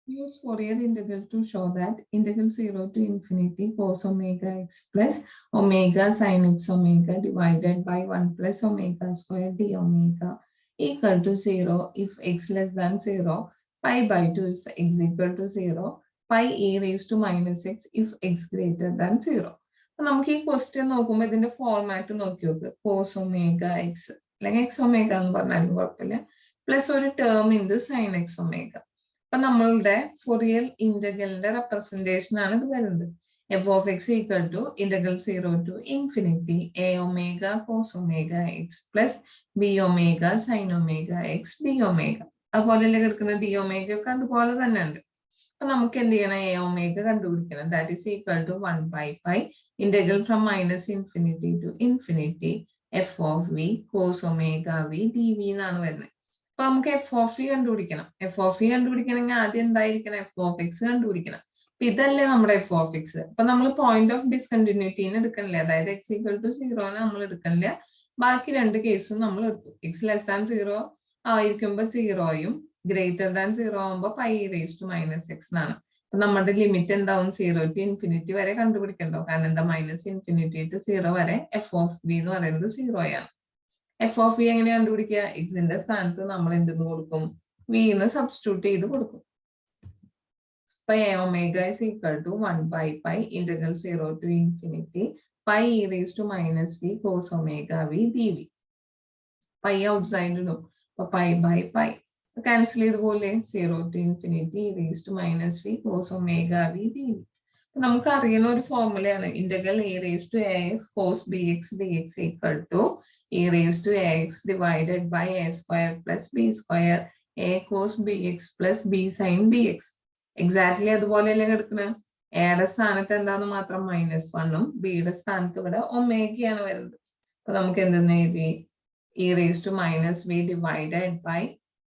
Use Fourier integral to show that integral 0 to infinity cos omega x plus omega sin x omega divided by 1 plus omega square d omega equal to 0 if x less than 0, pi by 2 if x equal to 0, pi e raised to minus x if x greater than 0. അപ്പോൾ നമുക്ക് ഈ question നോക്കുമ്പോൾ ഇതിന്റെ format നോക്കി നോക്ക്. Cos omega x അല്ലെങ്കിൽ x omega എന്ന് പറഞ്ഞാലും കുഴപ്പമില്ല, പ്ലസ് ഒരു term into sine x omega. അപ്പൊ നമ്മളുടെ ഫൊറിയർ ഇന്റഗ്രലിന്റെ റെപ്രസെന്റേഷൻ ആണ് ഇത് വരുന്നത്. F of X equal to integral 0 to infinity a omega cos omega x plus b omega sine omega X D omega. അതുപോലെ കിടക്കുന്ന ഡി ഒമേഗ ഒക്കെ അതുപോലെ തന്നെ ഉണ്ട്. അപ്പൊ നമുക്ക് എന്ത് ചെയ്യണം? എ ഒമേഗ കണ്ടുപിടിക്കണം. That is equal to 1 by pi integral from minus infinity to infinity f of v cos omega V D v എന്നാണ് വരുന്നത്. അപ്പൊ നമുക്ക് എഫ് ഓഫ് ഇ കണ്ടുപിടിക്കണം. എഫ് ഓഫ് ഇ കണ്ടുപിടിക്കണമെങ്കിൽ ആദ്യം എന്തായിരിക്കണം? എഫ് ഓഫ് എക്സ് കണ്ടുപിടിക്കണം. അപ്പൊ ഇതല്ലേ നമ്മുടെ എഫ് ഓഫ് എക്സ്. അപ്പൊ നമ്മൾ പോയിന്റ് ഓഫ് ഡിസ്കണ്ടിന്യൂറ്റീന് എടുക്കണില്ല, അതായത് എക്സ് ഈക്വൽ ടു 0 നമ്മൾ എടുക്കണില്ല. ബാക്കി രണ്ട് കേസും നമ്മൾ എടുത്തു. എക്സ് ലെസ് ദാൻ 0 ആയിരിക്കുമ്പോൾ 0യും ഗ്രേറ്റർ ദാൻ 0 ആകുമ്പോൾ pi raised to minus x എന്നാണ്. അപ്പൊ നമ്മുടെ ലിമിറ്റ് എന്താവും? 0 ടു ഇൻഫിനിറ്റി വരെ കണ്ടുപിടിക്കണ്ടോ? കാരണം എന്താ? മൈനസ് ഇൻഫിനിറ്റി ടു 0 വരെ എഫ് ഓഫ് ബി എന്ന് പറയുന്നത് 0 ആണ്. എഫ് ഓഫ് വി എങ്ങനെ കണ്ടുപിടിക്കുക? എക്സിന്റെ സ്ഥാനത്ത് നമ്മൾ എന്തെന്ന് കൊടുക്കും? വിന്ന് സബ്സ്റ്റിറ്റ്യൂട്ട് ചെയ്ത് കൊടുക്കും. അപ്പൊ A omega is equal to 1 by pi integral 0 to infinity pi E raise to minus V cos omega V D V. Pi ഔട്ട് സൈഡ് ഇടും. അപ്പൊ പൈ ബൈ പൈ ക്യാൻസൽ ചെയ്ത് പോലെ 0 to infinity raise to minus V cos omega V D V. നമുക്ക് അറിയുന്ന ഒരു ഫോർമുലയാണ് integral A raise to A X cos B X D X equal to e raised to x divided by a square plus b square a cos bx plus b sin bx. Exactly അതുപോലെയല്ലേ കിടക്കുന്നത്. എയുടെ സ്ഥാനത്ത് എന്താന്ന് മാത്രം -1ഉം ബിയുടെ സ്ഥാനത്ത് ഇവിടെ ഒമേഗയാണ് വരുന്നത്. അപ്പൊ നമുക്ക് എന്തെന്ന് എഴുതി? e raised to minus v divided by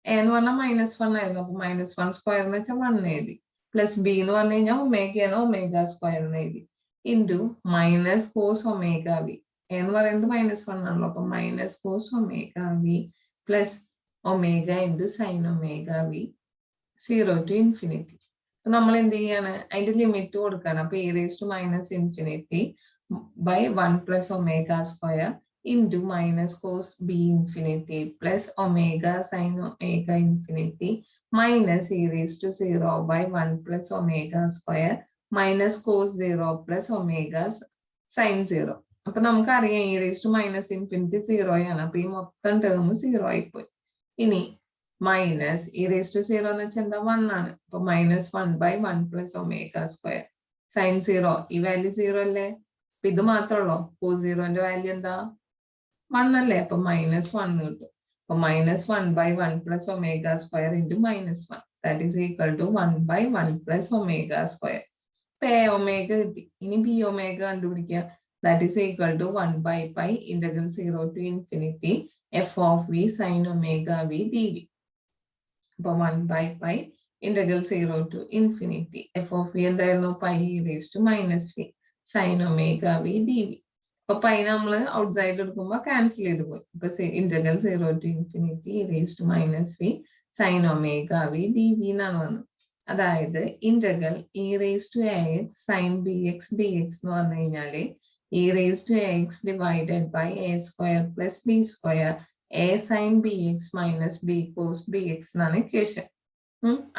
a എന്ന് പറഞ്ഞാൽ -1 ആയിരുന്നു. അപ്പൊ -1 സ്ക്വയർ എന്ന് വെച്ചാൽ 1 എഴുതി, പ്ലസ് ബി എന്ന് പറഞ്ഞു കഴിഞ്ഞാൽ ഒമേഗയാണ്, ഒമേഗ സ്ക്വയർ എന്ന് എഴുതി, into minus cos omega v എന്ന് പറയുന്നത് -1 ആണല്ലോ. അപ്പൊ minus cos omega v plus omega into sine omega v 0 to infinity. നമ്മൾ എന്ത് ചെയ്യാണ്? അതിന്റെ ലിമിറ്റ് കൊടുക്കാണ്. അപ്പൊ e raised to minus infinity by 1 plus omega square into minus cos b infinity plus omega sin omega infinity minus e raised to 0 by 1 plus omega square minus cos 0 plus omega sin 0. അപ്പൊ നമുക്കറിയാം e raised to minus infinity 0 ആണ്. അപ്പൊ ഈ മൊത്തം term 0 ആയിപ്പോയി. ഇനി minus e raised to 0 എന്ന് വെച്ചാൽ എന്താ? 1 ആണ്. അപ്പൊ -1 by 1 plus omega square sin 0. ഈ വാല്യൂ 0 അല്ലേ? അപ്പൊ ഇത് മാത്രമല്ലോ. cos 0ന്റെ വാല്യൂ എന്താ? 1 അല്ലേ? അപ്പൊ -1 കിട്ടും. അപ്പൊ -1 by 1 plus omega square into -1 that is equal to 1 by 1 plus omega square. അപ്പൊ a ഒമേഗ കിട്ടി. ഇനി b ഒമേഗ കണ്ടുപിടിക്കുക. That is equal to 1 by pi integral 0 to infinity f of v sin omega v dv. അപ്പൊ 1 by pi integral 0 to infinity f of v എന്തായിരുന്നു? pi raised to minus v sin omega v dv. അപ്പൊ pi നമ്മൾ out side എടുക്കുമ്പോൾ cancel ചെയ്ത് പോയി. ഇപ്പൊ integral 0 to infinity raised to minus v sin omega v dv എന്നാണ് വന്നത്. അതായത് integral e raised to ax sin bx dx എന്ന് പറഞ്ഞു കഴിഞ്ഞാല് e raised to x divided by a square plus b square a sin bx minus b cos bx എന്നാണ് equation.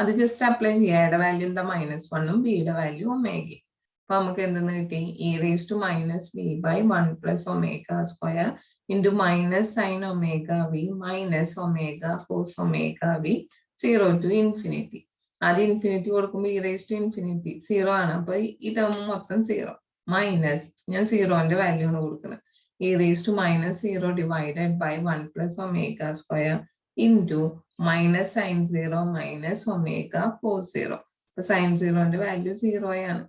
അത് just apply ചെയ്യുക. എയുടെ വാല്യൂ എന്താ? -1ഉം ബിയുടെ വാല്യൂ ഒമേഗ. അപ്പൊ നമുക്ക് എന്തെന്ന് കിട്ടി? e raised to minus v by 1 plus omega square into minus sin omega v minus omega cos omega v 0 to infinity. ആദ്യം ഇൻഫിനിറ്റി കൊടുക്കുമ്പോൾ e raised to infinity 0 ആണ്. അപ്പൊ ഈ ടേം മൊത്തം 0 മൈനസ് ഞാൻ 0ന്റെ വാല്യൂ ആണ് കൊടുക്കുന്നത്. e raised to minus 0 divided by 1 plus omega square into minus sin 0 minus omega cos 0. അപ്പൊ sin 0ന്റെ വാല്യൂ 0 ആണ്.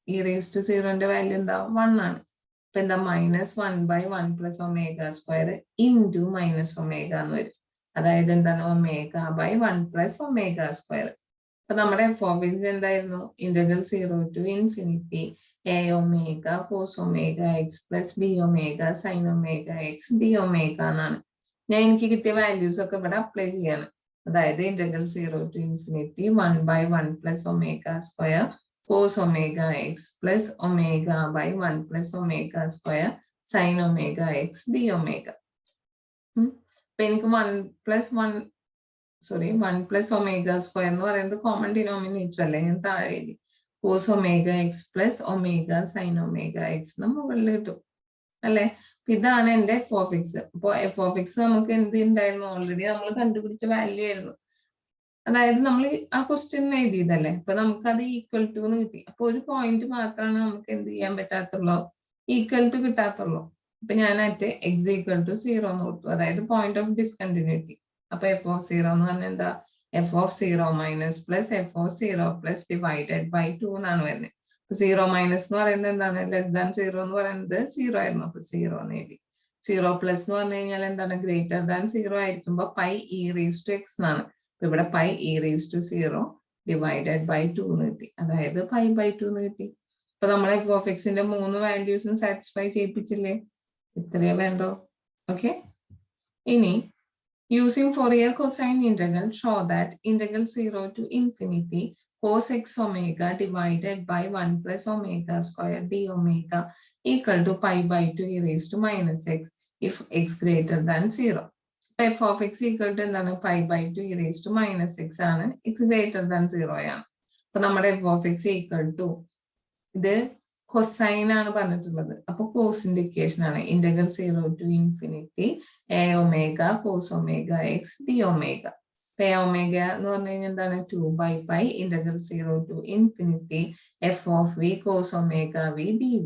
e raised to 0ന്റെ വാല്യൂ എന്താ? 1 ആണ്. അപ്പൊ എന്താ? -1 by 1 plus omega square into minus omega എന്ന് വരും. അതായത് എന്താണ്? Omega by 1 plus omega square. അപ്പൊ നമ്മുടെ എഫ് ഓഫ് എക്സ് എന്തായിരുന്നു? Integral 0 to infinity a omega cos omega x plus b omega sin omega x d omega എന്നാണ്. ഞാൻ എനിക്ക് കിട്ടിയ വാല്യൂസ് ഒക്കെ ഇവിടെ അപ്ലൈ ചെയ്യാണ്. അതായത് integral 0 to infinity 1 by 1 plus omega square cos omega x plus omega by 1 plus omega square sin omega x d omega. അപ്പൊ എനിക്ക് 1 plus omega square എന്ന് പറയുന്നത് കോമൺ ഡിനോമിനേറ്റർ അല്ലേ, ഞാൻ താഴെ എഴുതി cos omega x plus omega sin omega x മുകളിൽ കിട്ടും അല്ലെ. ഇതാണ് എന്റെ എഫ് ഓഫ് എക്സ്. അപ്പൊ എഫ് ഓഫ് എക്സ് നമുക്ക് എന്ത് ഉണ്ടായിരുന്നു, ഓൾറെഡി നമ്മൾ കണ്ടുപിടിച്ച വാല്യൂ ആയിരുന്നു. അതായത് നമ്മൾ ആ ക്വസ്റ്റ്യൻ എഴുതിയതല്ലേ, അപ്പൊ നമുക്കത് ഈക്വൽ ടു എന്ന് കിട്ടി. അപ്പൊ ഒരു പോയിന്റ് മാത്രമാണ് നമുക്ക് എന്ത് ചെയ്യാൻ പറ്റാത്തുള്ളൂ, ഈക്വൽ ടു കിട്ടാത്തുള്ളൂ. അപ്പൊ ഞാൻ അറ്റ് എക്സ് ഈക്വൽ ടു 0 എന്ന് കൊടുത്തു, അതായത് പോയിന്റ് ഓഫ് ഡിസ്കണ്ടിന്യൂറ്റി. അപ്പൊ എഫ് ഓഫ് 0 എന്ന് പറഞ്ഞാൽ എന്താ, f of 0 minus plus f of 0 plus divided by 2 എന്നാണ് വരുന്നത്. 0 മൈനസ് എന്ന് പറയുന്നത് എന്താണ്, ലെസ് ദാൻ 0 എന്ന് പറയുന്നത് 0 ആയിരുന്നു, അപ്പൊ 0 എന്ന് എഴുതി. 0 പ്ലസ് എന്ന് പറഞ്ഞു കഴിഞ്ഞാൽ എന്താണ്, ഗ്രേറ്റർ ദാൻ 0 ആയിരിക്കുമ്പോ pi E raise to X എന്നാണ്. ഇവിടെ pi E raise to 0 divided by 2 എന്ന് കിട്ടി, അതായത് പൈ ബൈ 2 എന്ന് കിട്ടി. അപ്പൊ നമ്മൾ എഫ് ഓഫ് എക്സിന്റെ 3 വാല്യൂസും സാറ്റിസ്ഫൈ ചെയ്യിപ്പിച്ചില്ലേ, ഇത്രയേ വേണ്ടോ. ഓക്കെ, ഇനി using Fourier cosine integral show that integral 0 to infinity cos x omega divided by 1 plus omega square d omega equal to pi by 2 e raised to minus x if x greater than 0. F of x equal to എന്താണ്, pi by 2 e raised to minus x ആണ്, x greater than 0 ആണ്. അപ്പൊ നമ്മുടെ f of x equal to ഇത് cosine ആണ് പറഞ്ഞിട്ടുള്ളത്, അപ്പൊ കോസിന്റെ equation ആണ് integral 0 to infinity a omega cos omega x d omega. a omega എന്ന് പറഞ്ഞു കഴിഞ്ഞാൽ എന്താണ്, 2 by pi integral 0 to infinity f of v cos omega v dv.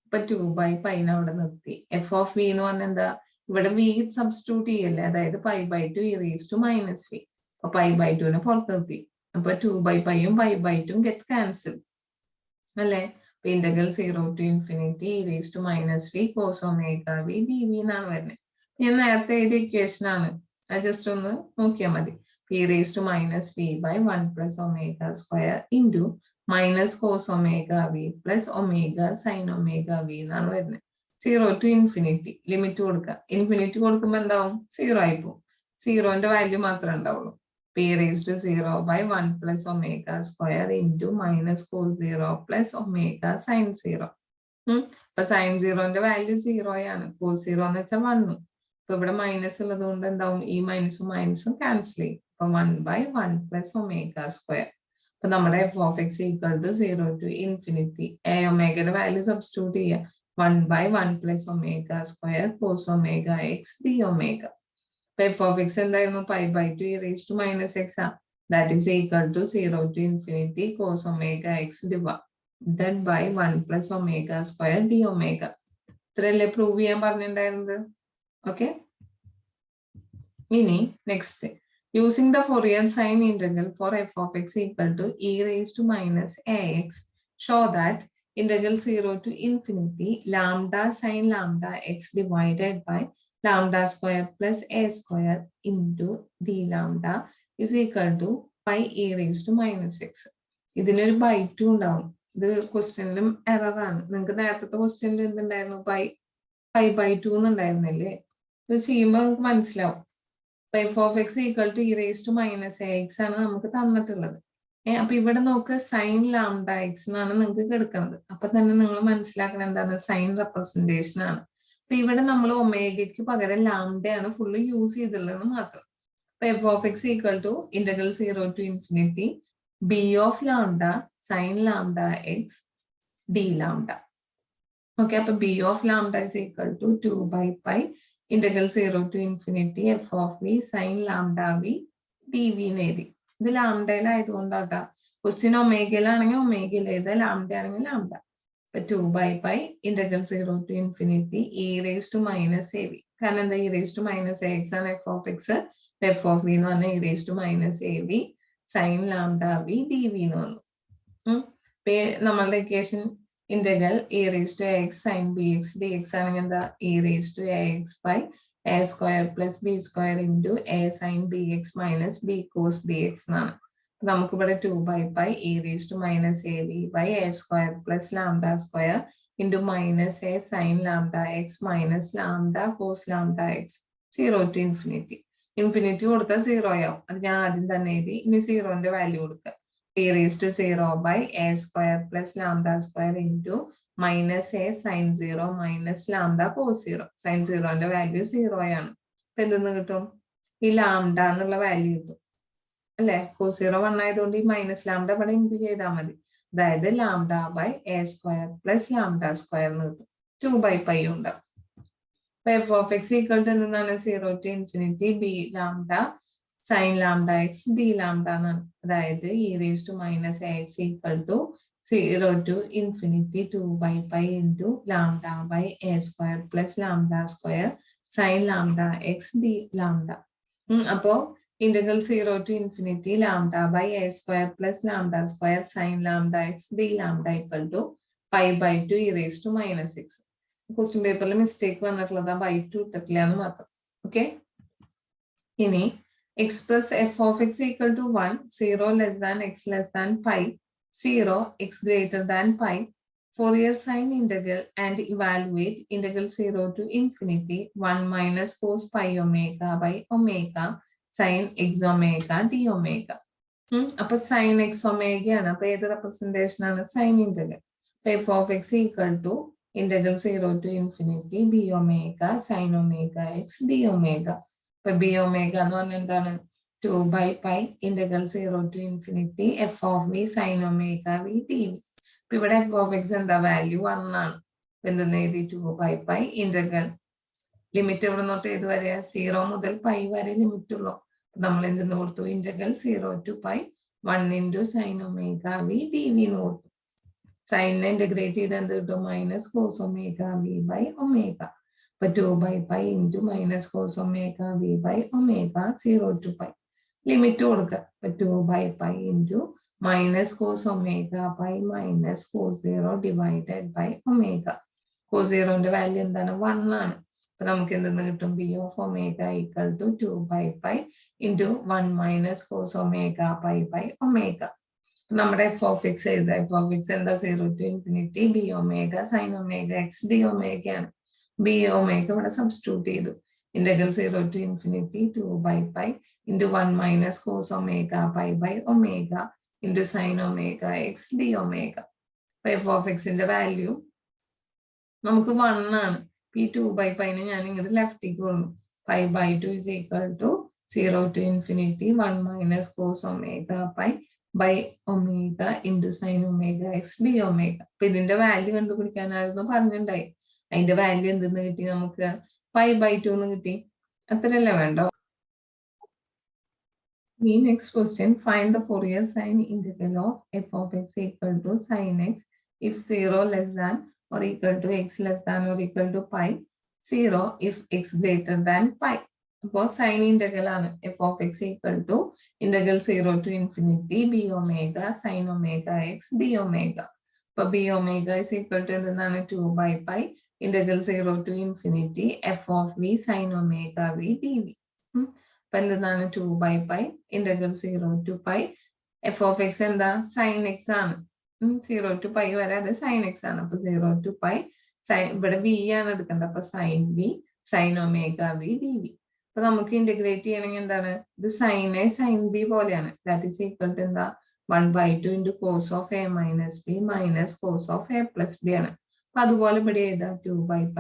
ഇപ്പൊ 2 by pi അവിടെ നിർത്തി. f of v എന്ന് പറഞ്ഞാൽ എന്താ, ഇവിടെ v സബ്സ്റ്റിറ്റ്യൂട്ട് ചെയ്യല്ലേ, അതായത് pi by 2 e raised to minus v. അപ്പൊ pi by 2 നെ പുറത്ത് നിർത്തി, അപ്പൊ 2 by pi യും pi by 2 get cancelled അല്ലേ. Integral 0 to infinity e raised to minus v cos omega v dv എന്നാണ് വരുന്നത്. ഞാൻ നേരത്തെ എഴുതിയ ഇക്വേഷൻ ആണ്, അത് ജസ്റ്റ് ഒന്ന് നോക്കിയാൽ മതി. e raised to minus v by 1 plus omega square into minus cos omega v plus omega sin omega v എന്നാണ് വരുന്നത്. 0 to infinity ലിമിറ്റ് കൊടുക്കുക, ഇൻഫിനിറ്റി കൊടുക്കുമ്പോൾ എന്താവും, 0 ആയി പോകും, 0ന്റെ വാല്യൂ മാത്രമേ ഉണ്ടാവുള്ളൂ. p raised to 0 by 1 plus omega square into minus cos 0 plus omega sin 0. അപ്പൊ sin 0ന്റെ വാല്യൂ 0 ആണ്, cos 0 എന്ന് വെച്ചാൽ 1. അപ്പൊ ഇവിടെ മൈനസ് ഉള്ളത് കൊണ്ട് എന്താവും, ഈ മൈനസും മൈനസും ക്യാൻസൽ ചെയ്യും. അപ്പൊ 1 by 1 plus omega square. അപ്പൊ നമ്മുടെ f of x equal to 0 to infinity a omegയുടെ വാല്യൂ സബ്സ്റ്റിറ്റ്യൂട്ട് ചെയ്യുക, 1 by 1 plus omega square cos omega x d omega. f of x എന്തായിരുന്നു, pi by 2 e raised to minus x that is equal to 0 to infinity cos omega x divided by 1 plus omega square d omega. ഇത്രയല്ലേ prove ചെയ്യാൻ പറഞ്ഞിട്ടുണ്ടായിരുന്നത്. Okay, ഇനി next using the Fourier sine integral for f of x equal to e raised to minus ax show that integral 0 to infinity lambda sin lambda x divided by lambda square plus a square into d lambda is equal to pi e raised to minus x. ഇതിനൊരു by 2 ഉണ്ടാവും, ഇത് ക്വസ്റ്റ്യനിലും എററാണ്. നിങ്ങൾക്ക് നേരത്തെ ക്വസ്റ്റ്യനിൽ എന്തുണ്ടായിരുന്നു, pi by 2 എന്നുണ്ടായിരുന്നില്ലേ, ഇത് ചെയ്യുമ്പോൾ നമുക്ക് മനസ്സിലാവും. f of x equal to e raised to minus ax ആണ് നമുക്ക് തന്നിട്ടുള്ളത്. അപ്പൊ ഇവിടെ നോക്ക്, സൈൻ ലാംഡ എക്സ് എന്നാണ് നിങ്ങൾക്ക് കിടക്കുന്നത്. അപ്പൊ തന്നെ നിങ്ങൾ മനസ്സിലാക്കണം എന്താണ്, സൈൻ റെപ്രസെന്റേഷൻ ആണ്. അപ്പൊ ഇവിടെ നമ്മൾ ഒമേഗയ്ക്ക് പകരം ലാംഡയാണ് ഫുള്ള് യൂസ് ചെയ്തുള്ളത് മാത്രം. അപ്പൊ f of x equal to integral 0 to infinity b of lambda sin lambda x d lambda. Okay, അപ്പൊ b of lambda is equal to 2 by pi integral 0 to infinity f of v sin lambda v dv എഴുതി. ഇത് ലാംഡയിലായതുകൊണ്ടാട്ടാ, question ഒമേഗയിലാണെങ്കിൽ ഒമേഗയിൽ എഴുതുക, lambda ആണെങ്കിൽ lambda. 2 by pi integral 0 to infinity e raised to minus av. കാരണം എന്താ, e raised to minus ax ആണ് f of x, f of v എന്ന് പറഞ്ഞാൽ e raised to minus av sin lambda v dv എന്ന് വന്നു. നമ്മളുടെ equation integral e raised to ax sin bx dx ആണെങ്കിൽ എന്താ, e raised to ax by a square plus b square into a sin bx minus b cos bx എന്നാണ്. നമുക്ക് ഇവിടെ 2 by pi e raised to minus av by a square plus lambda square into minus a sin lambda x minus lambda cos lambda x 0 to infinity. Infinity കൊടുത്താൽ 0 ആവും. അത് ഞാൻ ആദ്യം തന്നെ എഴുതി. ഇനി 0ന്റെ വാല്യൂ കൊടുക്കുക. p raised to 0 by a square plus lambda square into minus a sin 0 minus lambda cos 0. sin 0ന്റെ value 0 ആണ്. അപ്പൊ എന്തെന്ന് കിട്ടും? ഈ ലാംഡ എന്നുള്ള വാല്യൂ കിട്ടും അല്ലെ. cos 0 1 ആയതുകൊണ്ട് ഈ മൈനസ് ലാംഡ ഇവിടെ ഇൻറ്റു ചെയ്താൽ മതി. അതായത് lambda by a square plus lambda square എന്ന് കിട്ടും. 2/π ഉണ്ടാവും. f of x equal to എന്താണ് 0 to infinity b lambda sin lambda x d lambda എന്നാണ്. അതായത് e raised to minus ax equal to 0 to infinity 2/π into lambda by a square plus lambda square sin lambda x d lambda. അപ്പോ integral 0 to infinity lambda by a square plus lambda square sin lambda x d lambda equal to π/2 e raised to minus x. Question പേപ്പറിൽ mistake വന്നിട്ടുള്ളത് by 2 ഇട്ടിട്ടില്ല എന്ന് മാത്രം. Okay, ഇനി express f of X equal to 1 0 less than x less than pi 0 x greater than pi Fourier sine integral and evaluate integral 0 to infinity 1 minus cos pi omega by omega sine x omega d omega. അപ്പൊ sine x ഒമേഗയാണ്. അപ്പൊ ഏത് representation ആണ്? Sine integral. F of X equal to integral 0 to infinity b omega sin omega x d omega. ഇപ്പൊ b omega എന്ന് പറഞ്ഞാൽ എന്താണ്? 2/π integral 0 to infinity f of v sin omega v dv. ഇപ്പൊ ഇവിടെ f of x എന്താ? Value 1 ആണ്. എന്തെന്ന് എഴുതി? 2/π ഇന്റഗ്രൽ ലിമിറ്റ് എവിടെ നോട്ട് ഏത് വരെ? 0 മുതൽ പൈ വരെ ലിമിറ്റ് ഉള്ളൂ. നമ്മൾ എന്തെന്ന് കൊടുത്തു? Integral 0 to π 1 into sin omega v dv എന്ന് കൊടുത്തു. സൈനിനെ ഇന്റഗ്രേറ്റ് ചെയ്ത് എന്ത് കിട്ടും? Minus cos omega V by omega. അപ്പൊ 2/π into minus cos omega V by omega 0 to π. Limit കൊടുക്കുക. അപ്പൊ 2/π into minus cos omega by minus cos 0 divided by omega. Cos 0ന്റെ value എന്താണ്? 1 ആണ്. അപ്പൊ നമുക്ക് എന്തെന്ന് കിട്ടും? B of omega equal to 2/π into 1 minus cos omega by by omega. നമ്മുടെ എഫ് ഓഫ് എക്സ് എഴുതാം. എഫ് ഓഫ് എക്സ് എന്താ? 0 to infinity B omega sine omega X D ഒമേഗയാണ്. ബി ഒമേഗ ഇവിടെ സബ്സ്റ്റിറ്റ്യൂട്ട് ചെയ്തു. Integral 0 to infinity 2/π into 1 minus cos omega by by omega into sine omega X D omega. അപ്പൊ F of എക്സിന്റെ value നമുക്ക് 1 ആണ്. ഈ 2/πനെ ഞാൻ ഇങ്ങനെ ലെഫ്റ്റിലേക്ക് കൊണ്ടു. 5/2 is equal to 0 to infinity 1 minus cos omega by by omega into sine omega X D omega. അപ്പൊ ഇതിന്റെ വാല്യൂ കണ്ടുപിടിക്കാനായിരുന്നു പറഞ്ഞിട്ടുണ്ടായി. അതിന്റെ വാല്യൂ എന്തെന്ന് കിട്ടി? നമുക്ക് 5/2 എന്ന് കിട്ടി. അത്രയല്ലേ വേണ്ടോ? Next question, find the Fourier sine integral of f of X equal to sine x if 0 less than or equal to x less than or equal to pi 0 if x greater than pi. അപ്പോൾ sine integral ആണ്. F of X equal to integral 0 to infinity b omega sine omega X D omega. അപ്പൊ B omega is equal to എന്താണ്? 2/π integral 0 to infinity F of V sine omega V D V. അപ്പൊ എന്താണ്? 2/π integral 0 to π F of X എന്താ? Sine X ആണ്. 0 to π വരെ അത് sign X ആണ്. അപ്പൊ 0 to π സൈൻ, ഇവിടെ വി ആണ് എടുക്കേണ്ടത്. അപ്പൊ sine V sine omega V D V. അപ്പൊ നമുക്ക് ഇന്റഗ്രേറ്റ് ചെയ്യണമെങ്കിൽ എന്താണ്? ഇത് സൈൻ എ സൈൻ ബി പോലെയാണ്. ദാറ്റ് ഈസ് ഈക്വൽ ടു എന്താ? 1/2 into cos of A minus B minus cos of A plus B ആണ്. അപ്പൊ അതുപോലെ ഇവിടെ എഴുതാം. 2/π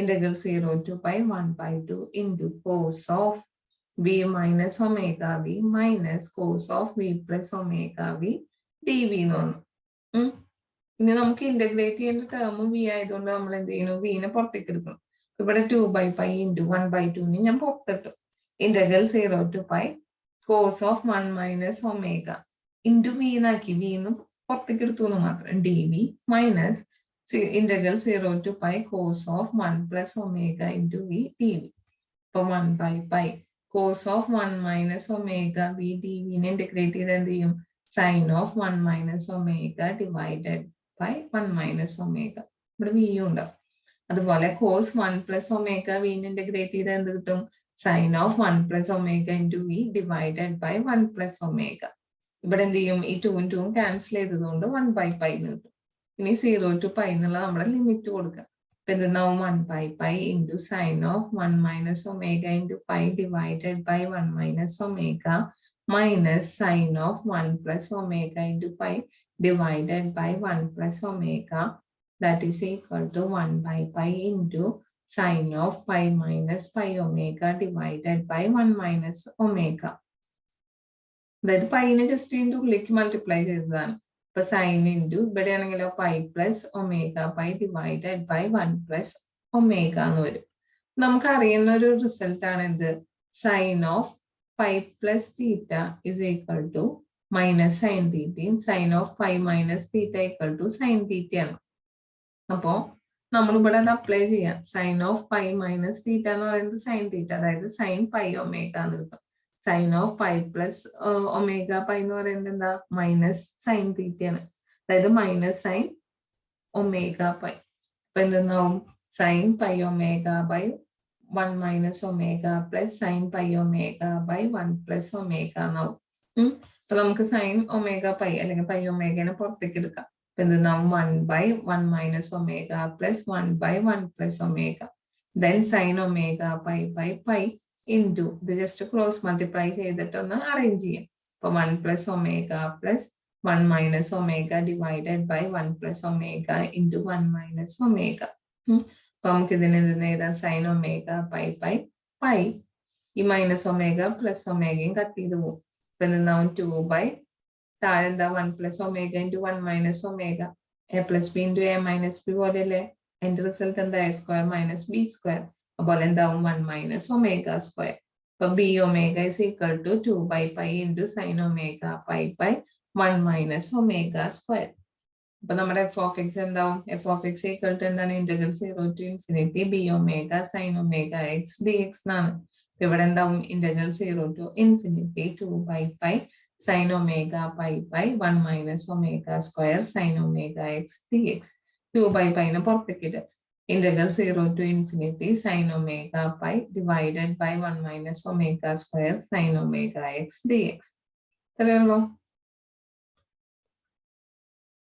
integral 0 to π 1/2 into cos of V minus omega V minus cos of V plus omega V D V എന്ന് വന്നു. ഇനി നമുക്ക് ഇന്റഗ്രേറ്റ് ചെയ്യേണ്ട ടേം വി ആയതുകൊണ്ട് നമ്മൾ എന്ത് ചെയ്യണം? വിനെ പുറത്തേക്ക് എടുക്കണം. ഇവിടെ 2/π ഇൻറ്റു 1/2 ഞാൻ പുറത്തിട്ടു. Integral 0 to π cos of 1 minus omega into V എന്നാക്കി. വിന്ന് പുറത്തേക്ക് എടുത്തു എന്ന് മാത്രം. D V minus integral 0 to π cos of 1 plus omega into V D V. അപ്പൊ 1/π cos of 1 minus omega V D വിനെ ഇന്റഗ്രേറ്റ് ചെയ്ത് എന്ത് ചെയ്യും? Sine of 1 minus omega divided by 1 minus omega. ഇവിടെ വിയും ഉണ്ടാവും. അതുപോലെ കോസ് 1 പ്ലസ് ഒമേഗ വിനെ ഇന്റഗ്രേറ്റ് ചെയ്ത് എന്ത് കിട്ടും? Sine of 1 plus omega into v divided by 1 plus omega. ഇവിടെ എന്ത് ചെയ്യും? ഈ 2 ഉം 2 ഉം ക്യാൻസൽ ചെയ്തതുകൊണ്ട് 1/π എന്ന് കിട്ടും. ഇനി 0 to π എന്നുള്ള നമ്മുടെ ലിമിറ്റ് കൊടുക്കുക. Then now 1 by pi into sine of 1 minus omega into pi divided by 1 minus omega minus sine of 1 plus omega into pi divided by 1 plus omega, that is equal to 1 by pi into sine of pi minus pi omega divided by 1 minus omega. അതായത് പൈനെ just ഇതിൻ്റെ ഉള്ളിലേക്ക് multiply ചെയ്തതാണ്. ഇപ്പൊ sign into ഇവിടെ ആണെങ്കിലോ pi plus omega pi divided by 1 plus omega എന്ന് വരും. നമുക്കറിയുന്ന ഒരു റിസൾട്ട് ആണ് എന്ത്? Sine of pi plus theta is equal to minus sine തീറ്റയും sine of pi minus theta equal to sine തീറ്റയാണ്. അപ്പോ നമ്മളിവിടെ അത് അപ്ലൈ ചെയ്യാം. Sine of pi minus theta എന്ന് പറയുന്നത് സൈൻ തീറ്റ, അതായത് സൈൻ പൈ ഒമേഗ എന്ന് കിട്ടും. Sine of pi plus omega pi എന്ന് പറയുന്നത് എന്താ? മൈനസ് സൈൻ തീറ്റയാണ്, അതായത് മൈനസ് സൈൻ ഒമേഗ പൈ. അപ്പൊ എന്തെന്നാവും? Sine pi omega by 1 minus omega plus sine pi omega by 1 plus omega എന്നാവും. അപ്പൊ നമുക്ക് സൈൻ ഒമേഗ പൈ അല്ലെങ്കിൽ പൈ ഒമേഗനെ പുറത്തേക്ക് എടുക്കാം. അപ്പൊ എന്തെന്നാവും? 1 by 1 minus omega plus 1 by 1 plus omega. Then sin omega pi by pi into ഇത് ജസ്റ്റ് ക്രോസ് മൾട്ടിപ്ലൈ ചെയ്തിട്ട് ഒന്ന് അറേഞ്ച് ചെയ്യാം. അപ്പൊ 1 plus omega plus 1 minus omega divided by 1 plus omega into 1 minus omega. അപ്പൊ നമുക്ക് ഇതിന് എന്തെന്ന് എഴുതാം? Sine omega pi by pi. ഈ മൈനസ് ഒമേഗ പ്ലസ് ഒമേഗയും കട്ട് ചെയ്ത് പോകും. അപ്പൊ എന്തെന്നാവും? 2 by താഴെ എന്താ? 1 plus omega into 1 minus omega. A plus b into a minus b പോലെയല്ലേ? അതിന്റെ റിസൾട്ട് എന്താ? A square minus b square. അതുപോലെ എന്താവും? 1 മൈനസ് ഒമേഗ സ്ക്വയർ. അപ്പൊ B omega is equal to 2 by pi into sine omega pi by 1 minus omega square. അപ്പൊ നമ്മുടെ F of X എന്താവും? F of X equal to എന്താണ്? Integral 0 to infinity B omega sine omega X D X എന്നാണ്. ഇവിടെ എന്താവും? Integral 0 to infinity 2 by pi sin omega pi by 1 minus omega square sin omega x dx. 2 by pi നെ പുറത്തേക്ക് ഇടുക. Integral 0 to infinity sin omega pi divided by 1 minus omega square sin omega x dx.